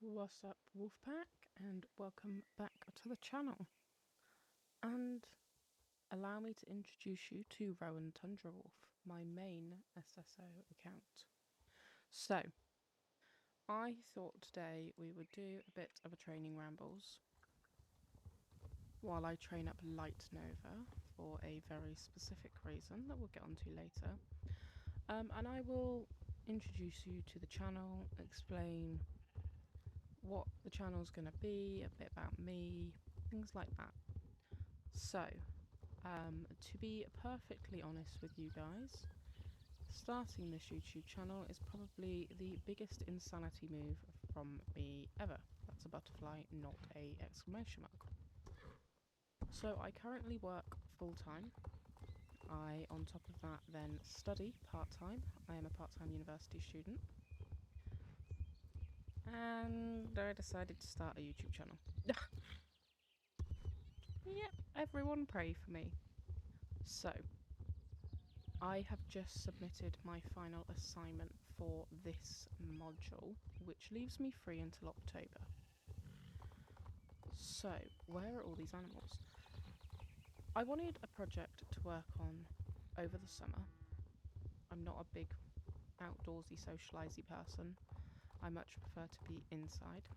What's up, Wolfpack, and welcome back to the channel. And allow me to introduce you to Rowan Tundra Wolf, my main SSO account. So, I thought today we would do a bit of a training rambles while I train up Light Nova for a very specific reason that we'll get onto later. And I will introduce you to the channel, explain what the channel's going to be, a bit about me, things like that. So, to be perfectly honest with you guys, starting this YouTube channel is probably the biggest insanity move from me ever. That's a butterfly, not a exclamation mark. So I currently work full-time. I, on top of that, then study part-time. I am a part-time university student. And I decided to start a YouTube channel. Yep, everyone pray for me. So, I have just submitted my final assignment for this module, which leaves me free until October. So, where are all these animals? I wanted a project to work on over the summer. I'm not a big outdoorsy, socialisey person. I much prefer to be inside.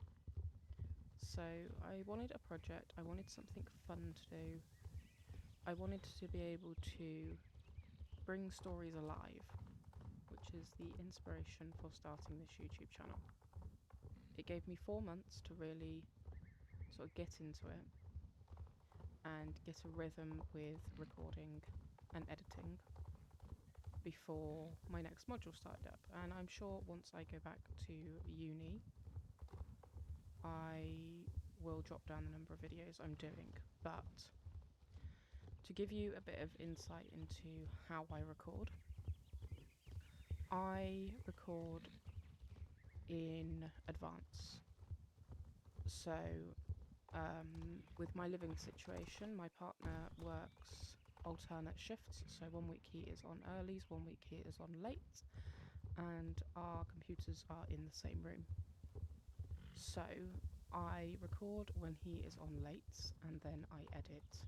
So I wanted a project, I wanted something fun to do. I wanted to be able to bring stories alive, which is the inspiration for starting this YouTube channel. It gave me 4 months to really sort of get into it and get a rhythm with recording and editing before my next module started up. And I'm sure once I go back to uni, I will drop down the number of videos I'm doing. But to give you a bit of insight into how I record in advance. So with my living situation, my partner works alternate shifts, so 1 week he is on earlies, 1 week he is on late, and our computers are in the same room. So I record when he is on lates, and then I edit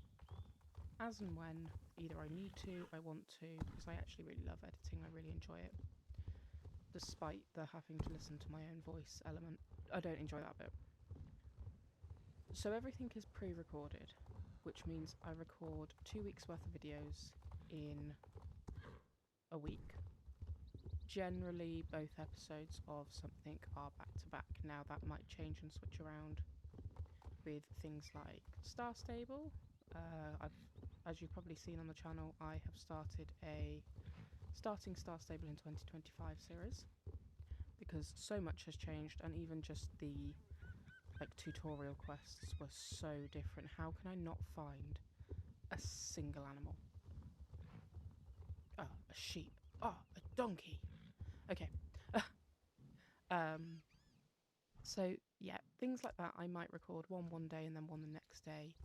as and when either I need to, I want to, because I actually really love editing, I really enjoy it. Despite the having to listen to my own voice element, I don't enjoy that bit. So everything is pre-recorded, which means I record 2 weeks worth of videos in a week. Generally, both episodes of something are back to back. Now that might change and switch around with things like Star Stable. As you've probably seen on the channel, I have started a Starting Star Stable in 2025 series, because so much has changed, and even just the tutorial quests were so different. How can I not find a single animal? Oh, a sheep. Oh, a donkey. Okay. So yeah, things like that I might record one day and then one the next day,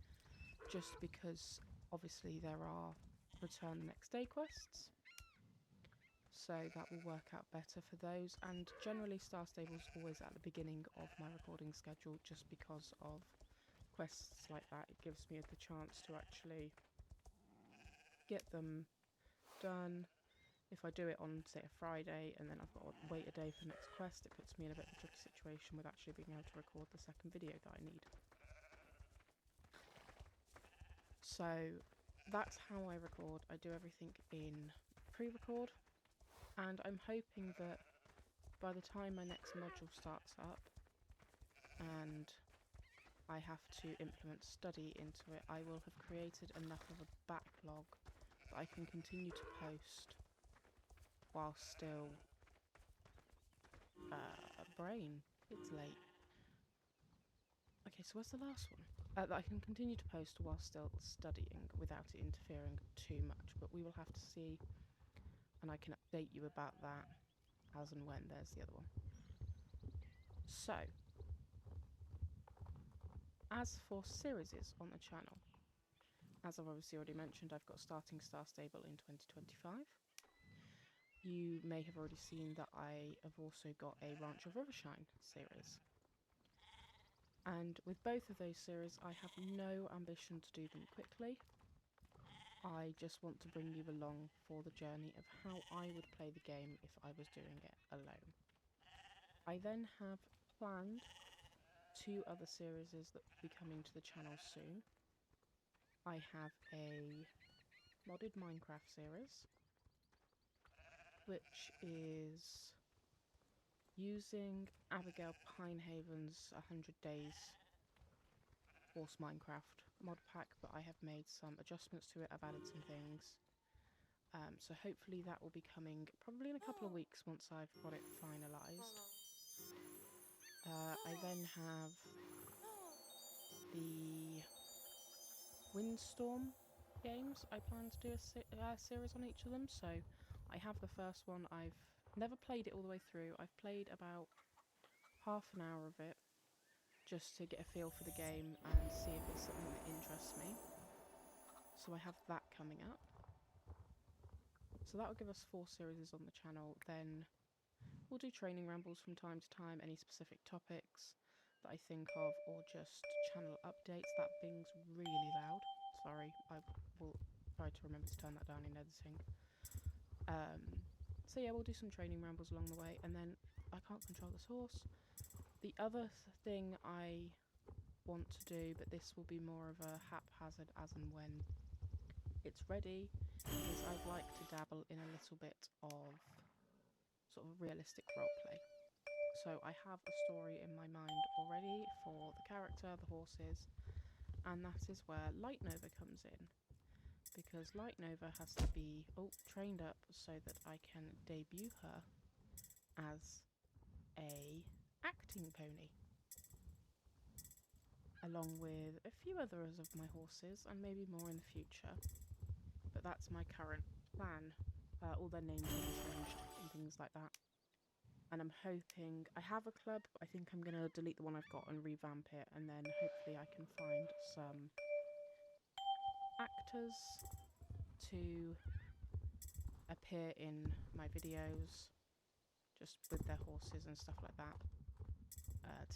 just because obviously there are return the next day quests. So that will work out better for those, and generally Star Stable's always at the beginning of my recording schedule, just because of quests like that. It gives me the chance to actually get them done. If I do it on, say, a Friday, and then I've got to wait a day for the next quest, it puts me in a bit of a tricky situation with actually being able to record the second video that I need. So that's how I record. I do everything in pre-record, and I'm hoping that by the time my next module starts up and I have to implement study into it, I will have created enough of a backlog that I can continue to post while still brain. It's late. Okay, so where's the last one? That I can continue to post while still studying without it interfering too much, but we will have to see, and I can update you about that as and when. There's the other one. So, as for series on the channel, as I've obviously already mentioned, I've got Starting Star Stable in 2025. You may have already seen that I have also got a Ranch of Rivershine series. And with both of those series, I have no ambition to do them quickly. I just want to bring you along for the journey of how I would play the game if I was doing it alone. I then have planned 2 other series that will be coming to the channel soon. I have a modded Minecraft series, which is using Abigail Pinehaven's 100 Days Horse Minecraft mod pack, but I have made some adjustments to it. I've added some things. So hopefully that will be coming probably in a couple of weeks once I've got it finalised. I then have the Windstorm games. I plan to do a series on each of them. So I have the first one. I've never played it all the way through. I've played about half an hour of it just to get a feel for the game and see if it's something that interests me. So I have that coming up. So that will give us 4 series on the channel. Then we'll do training rambles from time to time, any specific topics that I think of, or just channel updates. That bing's really loud. Sorry, I will try to remember to turn that down in editing. So yeah, we'll do some training rambles along the way, and then I can't control this horse. The other thing I want to do, but this will be more of a haphazard as and when it's ready, is I'd like to dabble in a little bit of sort of realistic roleplay. So I have a story in my mind already for the character, the horses, and that is where Light Nova comes in. Because Light Nova has to be trained up so that I can debut her as a acting pony, along with a few others of my horses and maybe more in the future. But that's my current plan. All their names will be changed and things like that. And I'm hoping, I have a club, but I think I'm going to delete the one I've got and revamp it, and then hopefully I can find some actors to appear in my videos, just with their horses and stuff like that,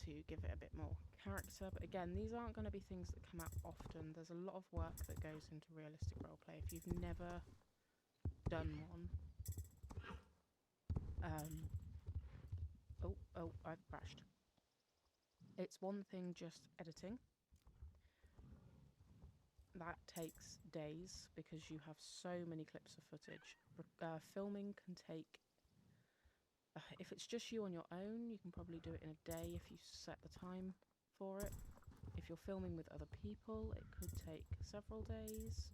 to give it a bit more character. But again, these aren't going to be things that come out often. There's a lot of work that goes into realistic roleplay. If you've never done one, I've crashed. It's one thing just editing. That takes days because you have so many clips of footage. Filming can take, if it's just you on your own, you can probably do it in a day if you set the time for it. If you're filming with other people, it could take several days.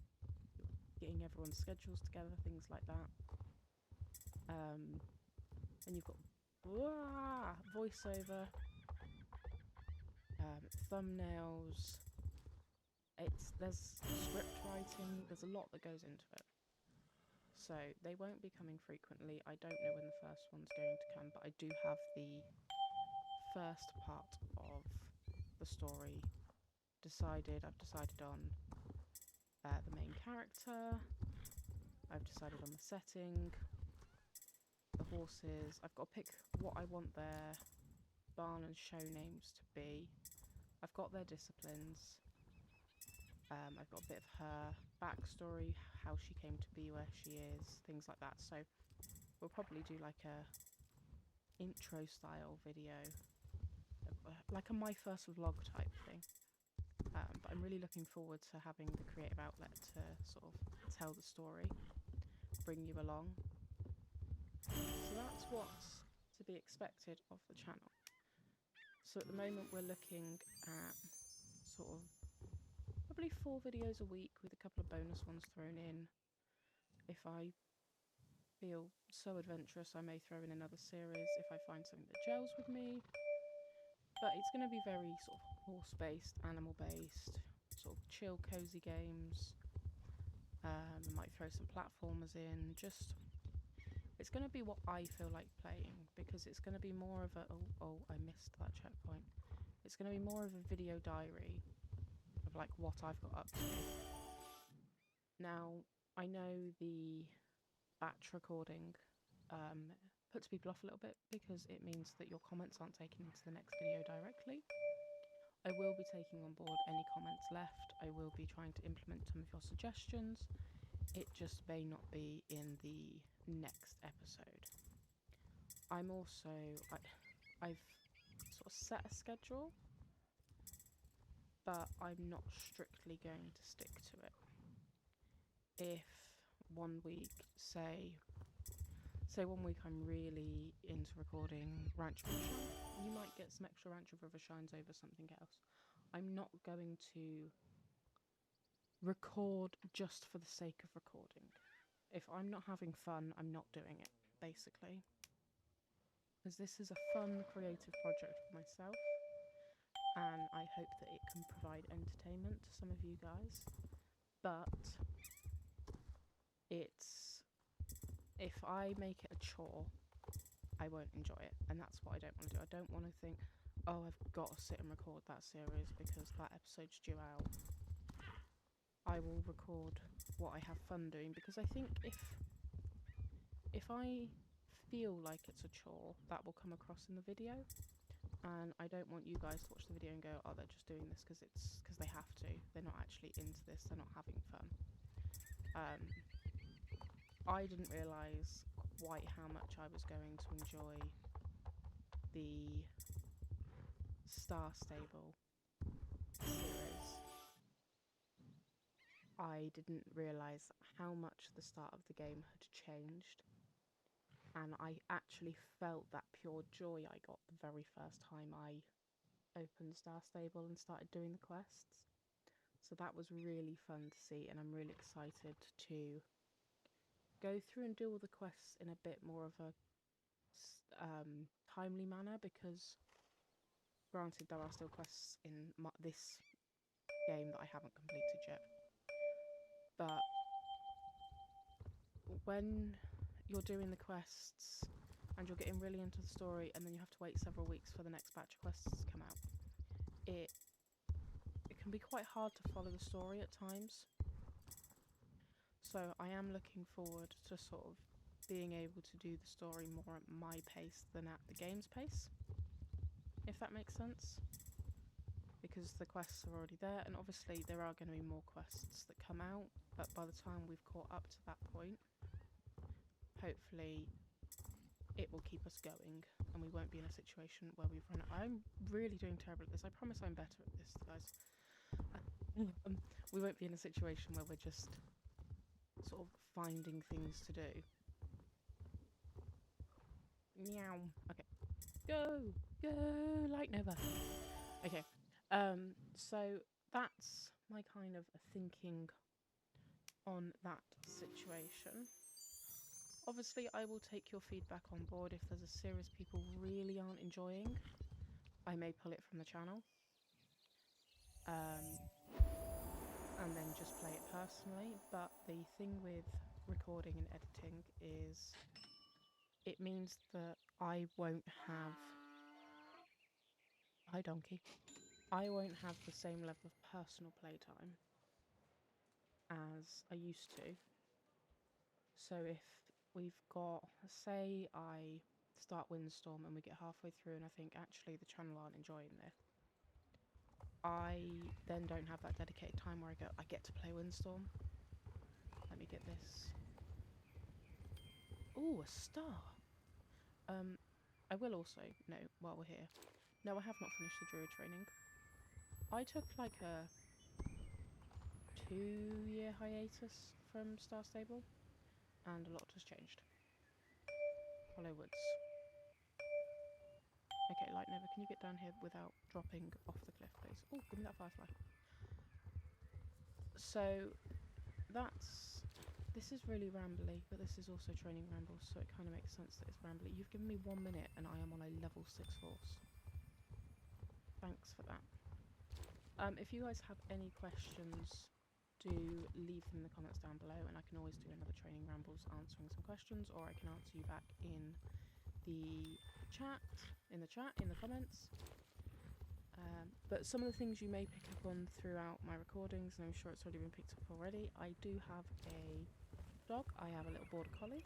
Getting everyone's schedules together, things like that. And you've got voiceover, thumbnails. There's script writing. There's a lot that goes into it. So they won't be coming frequently. I don't know when the first one's going to come, but I do have the first part of the story decided. I've decided on the main character. I've decided on the setting, the horses. I've got to pick what I want their barn and show names to be. I've got their disciplines. I've got a bit of her backstory, how she came to be where she is, things like that. So we'll probably do like a intro style video, like a my first vlog type thing. But I'm really looking forward to having the creative outlet to sort of tell the story, bring you along. So that's what's to be expected of the channel. So at the moment we're looking at sort of probably 4 videos a week with a couple of bonus ones thrown in. If I feel so adventurous, I may throw in another series if I find something that gels with me. But it's going to be very sort of horse-based, animal-based, sort of chill, cozy games. I might throw some platformers in. Just, it's going to be what I feel like playing, because it's going to be more of a I missed that checkpoint. It's going to be more of a video diary of like what I've got up to. Now, I know the batch recording puts people off a little bit because it means that your comments aren't taken into the next video directly. I will be taking on board any comments left. I will be trying to implement some of your suggestions. It just may not be in the next episode. I've sort of set a schedule, but I'm not strictly going to stick to it. If 1 week, say 1 week I'm really into recording Ranch River Shine, you might get some extra Ranch River Shines over something else. I'm not going to record just for the sake of recording. If I'm not having fun, I'm not doing it, basically. Because this is a fun, creative project for myself, and I hope that it can provide entertainment to some of you guys. But if I make it a chore, I won't enjoy it, and that's what I don't want to do. I don't want to think, oh, I've got to sit and record that series because that episode's due out. I will record what I have fun doing, because I think if I feel like it's a chore, that will come across in the video, and I don't want you guys to watch the video and go, oh, they're just doing this because they have to. They're not actually into this. They're not having fun. I didn't realise quite how much I was going to enjoy the Star Stable series. I didn't realise how much the start of the game had changed, and I actually felt that pure joy I got the very first time I opened Star Stable and started doing the quests. So that was really fun to see, and I'm really excited to go through and do all the quests in a bit more of a timely manner, because granted there are still quests in this game that I haven't completed yet, but when you're doing the quests and you're getting really into the story and then you have to wait several weeks for the next batch of quests to come out, it can be quite hard to follow the story at times. So I am looking forward to sort of being able to do the story more at my pace than at the game's pace, if that makes sense. Because the quests are already there, and obviously there are going to be more quests that come out, but by the time we've caught up to that point, hopefully it will keep us going and we won't be in a situation where we've run out. I'm really doing terrible at this. I promise I'm better at this, guys. We won't be in a situation where we're just sort of finding things to do. Meow. Okay. Go, Light Nova. Okay. So that's my kind of thinking on that situation. Obviously, I will take your feedback on board. If there's a series people really aren't enjoying, I may pull it from the channel. And then just play it personally. But the thing with recording and editing is it means that I won't have... Hi, donkey. I won't have the same level of personal playtime as I used to. So if we've got, say I start Windstorm and we get halfway through and I think actually the channel aren't enjoying this, I then don't have that dedicated time where I get to play Windstorm. Let me get this. Ooh, a star! I will also note while we're here, no, I have not finished the Druid training. I took like a 2-year hiatus from Star Stable, and a lot has changed. Hollow Woods. Okay, Light Nova, can you get down here without dropping off the cliff, please? Oh, give me that firefly. So, this is really rambly, but this is also training rambles, so it kind of makes sense that it's rambly. You've given me 1 minute and I am on a level 6 horse. Thanks for that. If you guys have any questions, do leave them in the comments down below, and I can always do another training rambles answering some questions, or I can answer you back in the comments. But some of the things you may pick up on throughout my recordings, and I'm sure it's already been picked up already, I do have a dog. I have a little border collie.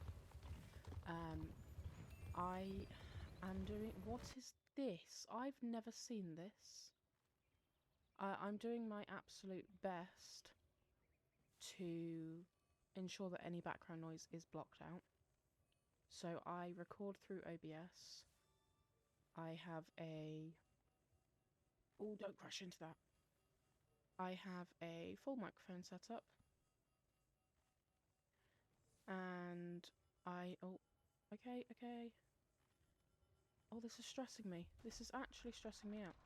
I am doing... What is this? I've never seen this. I'm doing my absolute best to ensure that any background noise is blocked out. So I record through OBS. I have a... Oh, don't crash into that. I have a full microphone set up. And oh, okay. Oh, this is stressing me. This is actually stressing me out.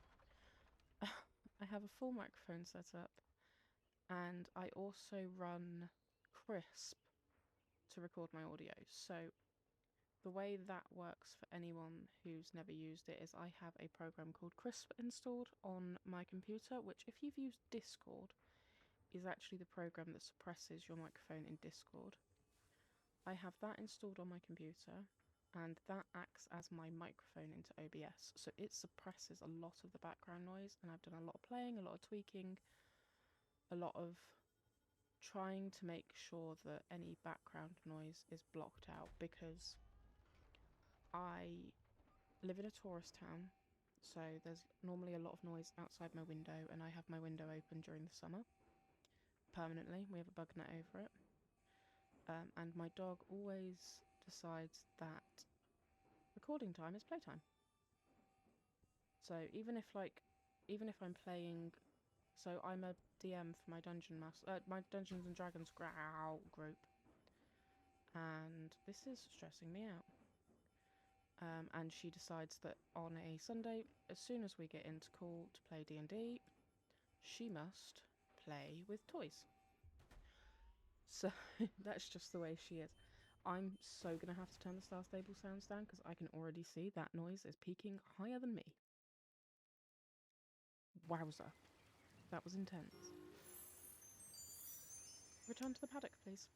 I have a full microphone set up. And I also run Crisp to record my audio. So the way that works for anyone who's never used it is I have a program called Crisp installed on my computer, which if you've used Discord, is actually the program that suppresses your microphone in Discord. I have that installed on my computer, and that acts as my microphone into OBS, so it suppresses a lot of the background noise, and I've done a lot of playing, a lot of tweaking, a lot of trying to make sure that any background noise is blocked out, because I live in a tourist town, so there's normally a lot of noise outside my window, and I have my window open during the summer permanently. We have a bug net over it. And my dog always decides that recording time is playtime. So even if I'm playing, so I'm a DM for my my Dungeons and Dragons group, and this is stressing me out. And she decides that on a Sunday, as soon as we get into call to play D&D, she must play with toys. So that's just the way she is. I'm so gonna have to turn the Star Stable sounds down because I can already see that noise is peaking higher than me. Wowzer. That was intense. Return to the paddock, please.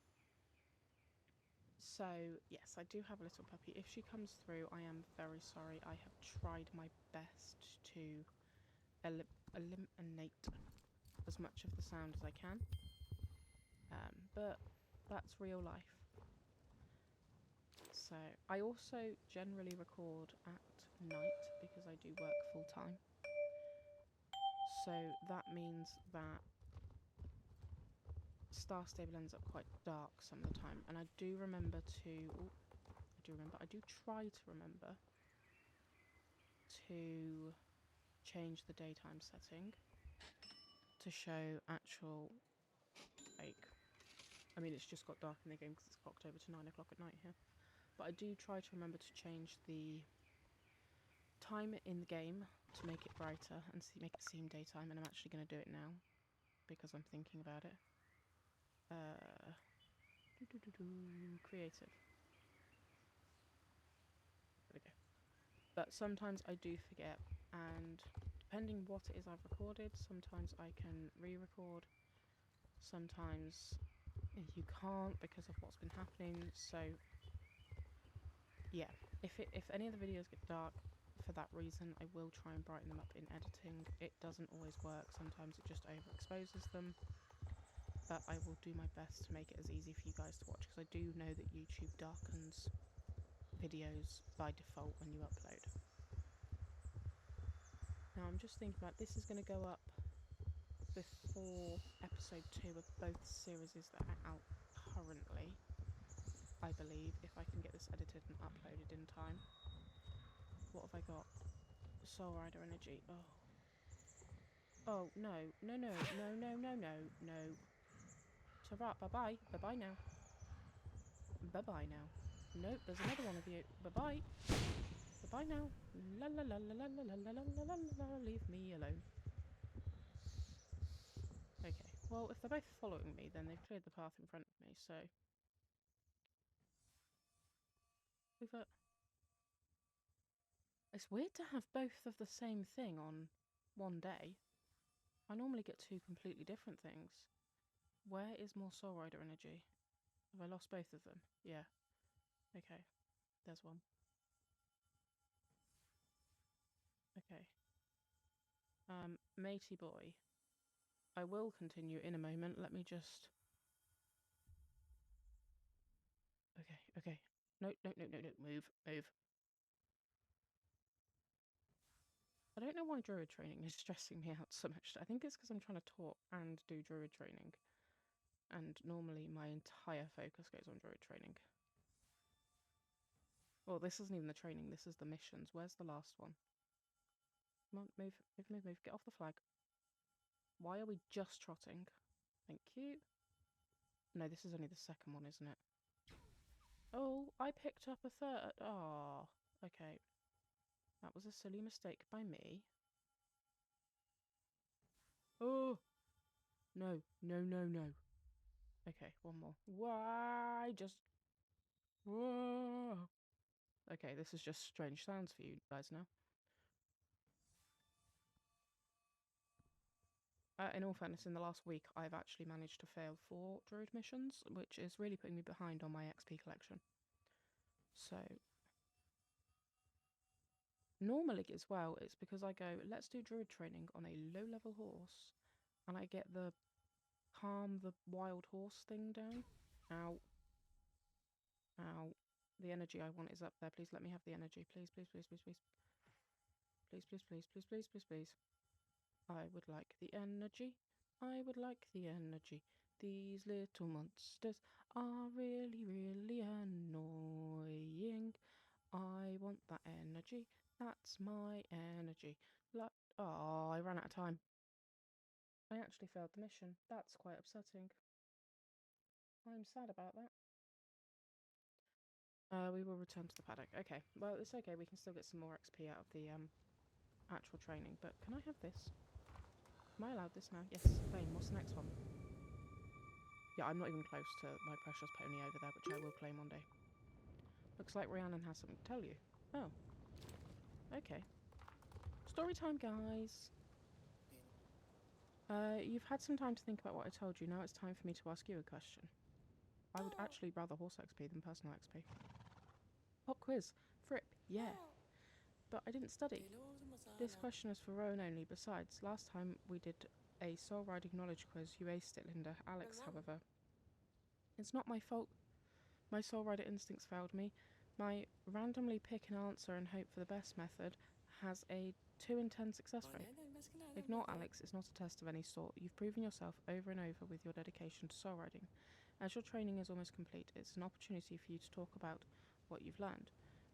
So, yes, I do have a little puppy. If she comes through, I am very sorry. I have tried my best to eliminate as much of the sound as I can. But that's real life. So, I also generally record at night because I do work full time. So that means that Star Stable ends up quite dark some of the time, and I do try to remember to change the daytime setting to show actual, like, I mean, it's just got dark in the game because it's clocked over to 9 o'clock at night here, but I do try to remember to change the time in the game to make it brighter and make it seem daytime, and I'm actually going to do it now because I'm thinking about it. Creative. There we go. But sometimes I do forget, and depending what it is I've recorded, sometimes I can re-record, sometimes you can't because of what's been happening. So yeah, if any of the videos get dark for that reason, I will try and brighten them up in editing. It doesn't always work, sometimes it just overexposes them, but I will do my best to make it as easy for you guys to watch, because I do know that YouTube darkens videos by default when you upload. Now I'm just thinking about, this is going to go up before episode 2 of both series that are out currently, I believe, if I can get this edited and uploaded in time. What have I got? Soul Rider energy. Oh no. Ta-ra, bye-bye. Bye-bye now. Bye-bye now. Nope, there's another one of you. Bye-bye. Bye-bye now. La la la la la la la la la la la. Leave me alone. Okay, well, if they're both following me, then they've cleared the path in front of me, so... It's weird to have both of the same thing on one day. I normally get two completely different things. Where is more Soul Rider energy? Have I lost both of them? Yeah. Okay, there's one. Okay. Matey boy. I will continue in a moment. Let me just... Okay. No. Move. I don't know why druid training is stressing me out so much. I think it's because I'm trying to talk and do druid training. And normally my entire focus goes on druid training. Well, this isn't even the training, this is the missions. Where's the last one? Come on, move, move, move, move. Get off the flag. Why are we just trotting? Thank you. No, this is only the second one, isn't it? Oh, I picked up a third. Oh, okay. That was a silly mistake by me. Oh! No, no, no, no. Okay, one more. Why? Just... Whoa! Okay, this is just strange sounds for you guys now. In all fairness, in the last week, I've actually managed to fail 4 druid missions, which is really putting me behind on my XP collection. So, normally as well, it's because I go, let's do druid training on a low-level horse, and I get the calm the wild horse thing down. Ow. Ow. The energy I want is up there. Please let me have the energy. Please, please, please, please, please. Please, please, please, please, please, please, please. I would like the energy. I would like the energy. These little monsters are really, really annoying. I want that energy. That's my energy. Oh, I ran out of time. I actually failed the mission. That's quite upsetting. I'm sad about that. We will return to the paddock. Okay, well, it's okay. We can still get some more XP out of the actual training. But can I have this? Am I allowed this now? Yes. Claim. What's the next one? Yeah, I'm not even close to my precious pony over there, which I will claim one day. Looks like Rhiannon has something to tell you. Oh. Okay. Story time, guys. You've had some time to think about what I told you. Now it's time for me to ask you a question. I would actually rather horse XP than personal XP. Pop quiz. Fripp. Yeah. But I didn't study. This question is for Rowan only. Besides, last time we did a soul riding knowledge quiz, you aced it, Linda. Alex, however. It's not my fault. My soul rider instincts failed me. My randomly pick an answer and hope for the best method has a 2 in 10 success rate. Ignore Alex, it's not a test of any sort. You've proven yourself over and over with your dedication to soul riding. As your training is almost complete, it's an opportunity for you to talk about what you've learned.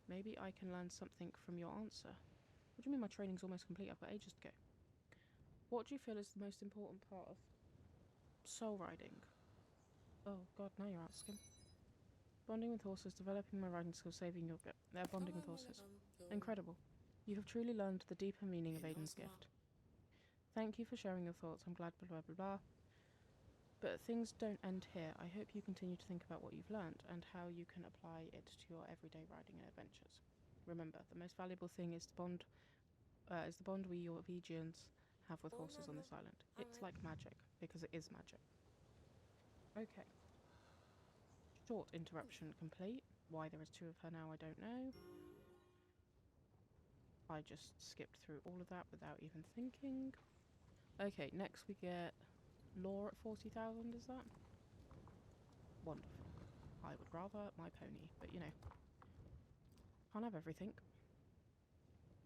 Maybe I can learn something from your answer. What do you mean my training's almost complete? I've got ages to go. What do you feel is the most important part of soul riding? Oh god, now you're asking. Bonding with horses, developing my riding skills, saving your... They're bonding with horses. Incredible. You have truly learned the deeper meaning of Aiden's gift. Thank you for sharing your thoughts. I'm glad, blah, blah, blah, blah. But things don't end here. I hope you continue to think about what you've learned and how you can apply it to your everyday riding and adventures. Remember, the most valuable thing is the bond we Norwegians have with horses on this island. It's like magic, because it is magic. Okay. Short interruption complete. Why there is 2 of her now, I don't know. I just skipped through all of that without even thinking. Okay, next we get Law at 40,000, is that? Wonderful. I would rather my pony, but you know. Can't have everything.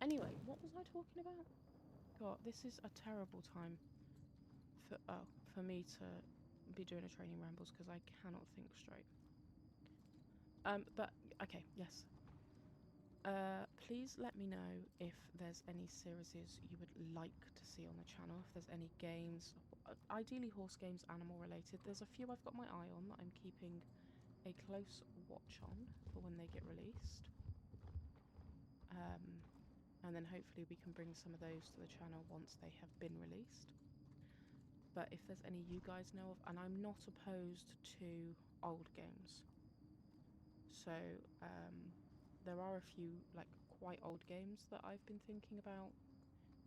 Anyway, what was I talking about? God, this is a terrible time for me to be doing a training rambles because I cannot think straight. But okay, yes. Please let me know if there's any series you would like to see on the channel, if there's any games, ideally horse games, animal related. There's a few I've got my eye on that I'm keeping a close watch on for when they get released. And then hopefully we can bring some of those to the channel once they have been released. But if there's any you guys know of, and I'm not opposed to old games. So, there are a few, like, quite old games that I've been thinking about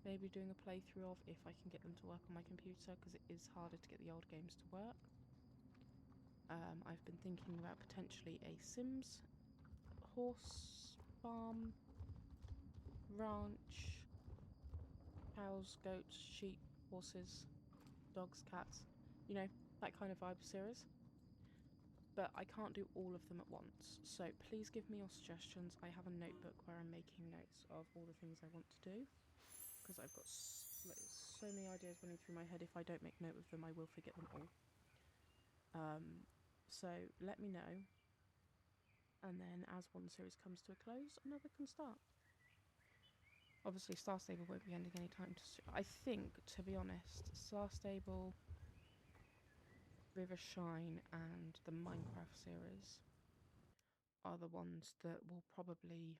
maybe doing a playthrough of if I can get them to work on my computer, because it is harder to get the old games to work. I've been thinking about potentially a Sims horse farm, ranch, cows, goats, sheep, horses, dogs, cats, you know, that kind of vibe series. But I can't do all of them at once, so please give me your suggestions. I have a notebook where I'm making notes of all the things I want to do, because I've got so many ideas running through my head. If I don't make note of them, I will forget them all. So let me know, and then as one series comes to a close, another can start. Obviously, Star Stable won't be ending anytime soon. I think, to be honest, Star Stable, River Shine, and the Minecraft series are the ones that will probably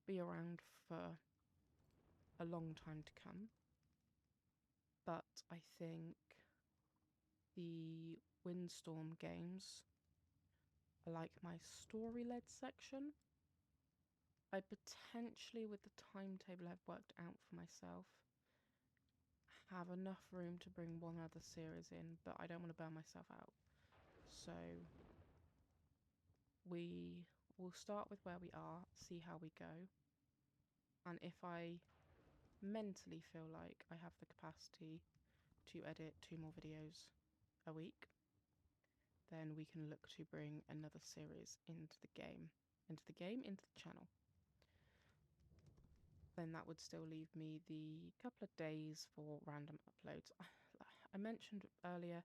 be around for a long time to come. But I think the Windstorm games are like my story-led section. I potentially, with the timetable I've worked out for myself, have enough room to bring one other series in, but I don't want to burn myself out. So we will start with where we are, see how we go, and if I mentally feel like I have the capacity to edit 2 more videos a week, then we can look to bring another series into the channel. Then that would still leave me the couple of days for random uploads. I mentioned earlier,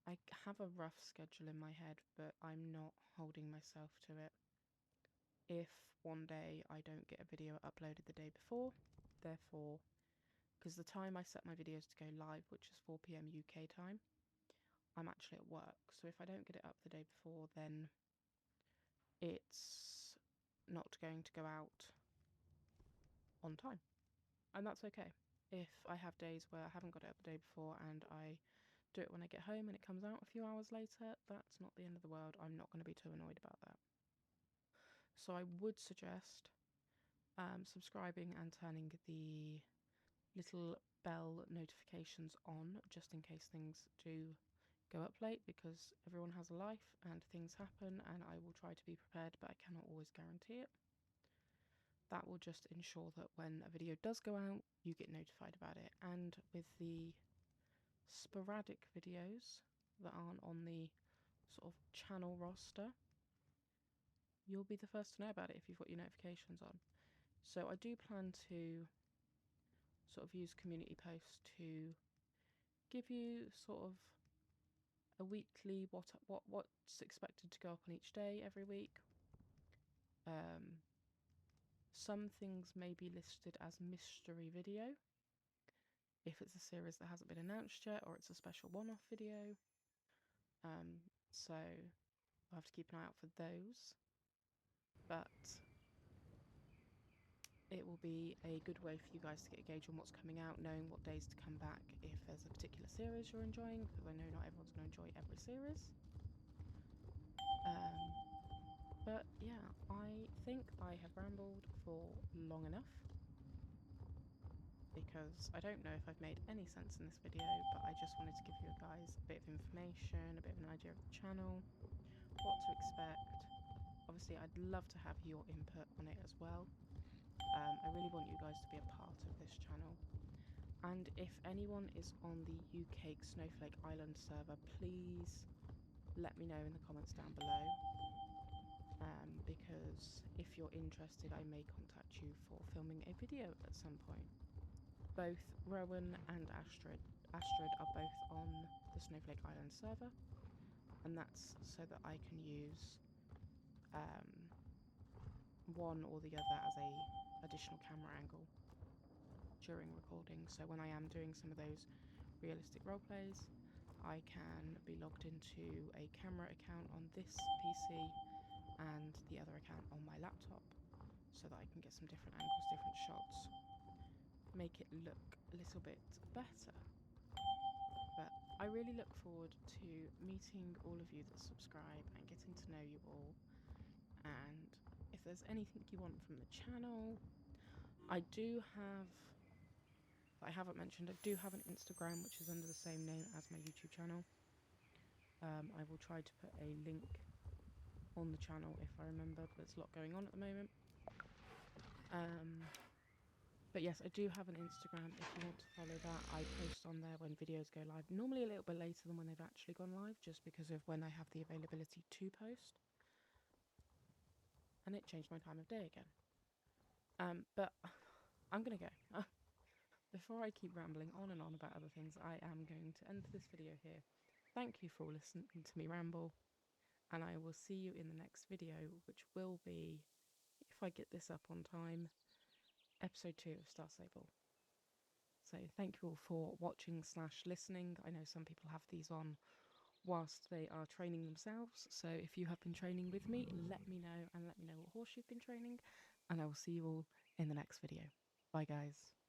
I have a rough schedule in my head, but I'm not holding myself to it. If one day I don't get a video uploaded the day before, therefore, because the time I set my videos to go live, which is 4 PM UK time, I'm actually at work. So if I don't get it up the day before, then it's not going to go out on time. And that's okay. If I have days where I haven't got it up the day before and I do it when I get home and it comes out a few hours later, that's not the end of the world. I'm not going to be too annoyed about that. So I would suggest subscribing and turning the little bell notifications on, just in case things do go up late, because everyone has a life and things happen, and I will try to be prepared, but I cannot always guarantee it. That will just ensure that when a video does go out, you get notified about it. And with the sporadic videos that aren't on the sort of channel roster, you'll be the first to know about it if you've got your notifications on. So I do plan to sort of use community posts to give you sort of a weekly what's expected to go up on each day every week. Some things may be listed as mystery video if it's a series that hasn't been announced yet, or it's a special one-off video. So I'll have to keep an eye out for those. But it will be a good way for you guys to get a gauge on what's coming out, knowing what days to come back if there's a particular series you're enjoying, because I know not everyone's going to enjoy every series. But yeah, I think I have rambled for long enough, because I don't know if I've made any sense in this video, but I just wanted to give you guys a bit of information, a bit of an idea of the channel, what to expect. Obviously, I'd love to have your input on it as well. I really want you guys to be a part of this channel. And if anyone is on the UK Snowflake Island server, please let me know in the comments down below. Because if you're interested, I may contact you for filming a video at some point. Both Rowan and Astrid are both on the Snowflake Island server, and that's so that I can use one or the other as a additional camera angle during recording. So when I am doing some of those realistic roleplays, I can be logged into a camera account on this PC and the other account on my laptop, so that I can get some different angles, different shots, make it look a little bit better. But I really look forward to meeting all of you that subscribe and getting to know you all. And if there's anything you want from the channel, I haven't mentioned, I do have an Instagram, which is under the same name as my YouTube channel. I will try to put a link on the channel if I remember, but there's a lot going on at the moment. But yes, I do have an Instagram if you want to follow that. I post on there when videos go live, normally a little bit later than when they've actually gone live, just because of when I have the availability to post. And it changed my time of day again. But I'm gonna go. before I keep rambling on and on about other things, I am going to end this video here. Thank you for listening to me ramble, and I will see you in the next video, which will be, if I get this up on time, episode 2 of Star Stable. So thank you all for watching / listening. I know some people have these on whilst they are training themselves, so if you have been training with me, let me know, and let me know what horse you've been training, and I will see you all in the next video. Bye guys.